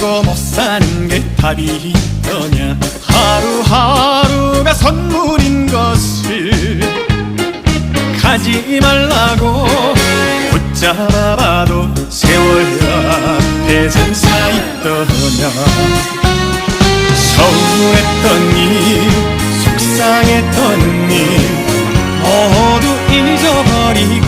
가지고 못 사는 게 답이더냐. 하루하루가 선물인 것을 가지 말라고 붙잡아봐도 세월 앞에선 사있더냐. 서운했던 일, 속상했던 일 모두 잊어버리고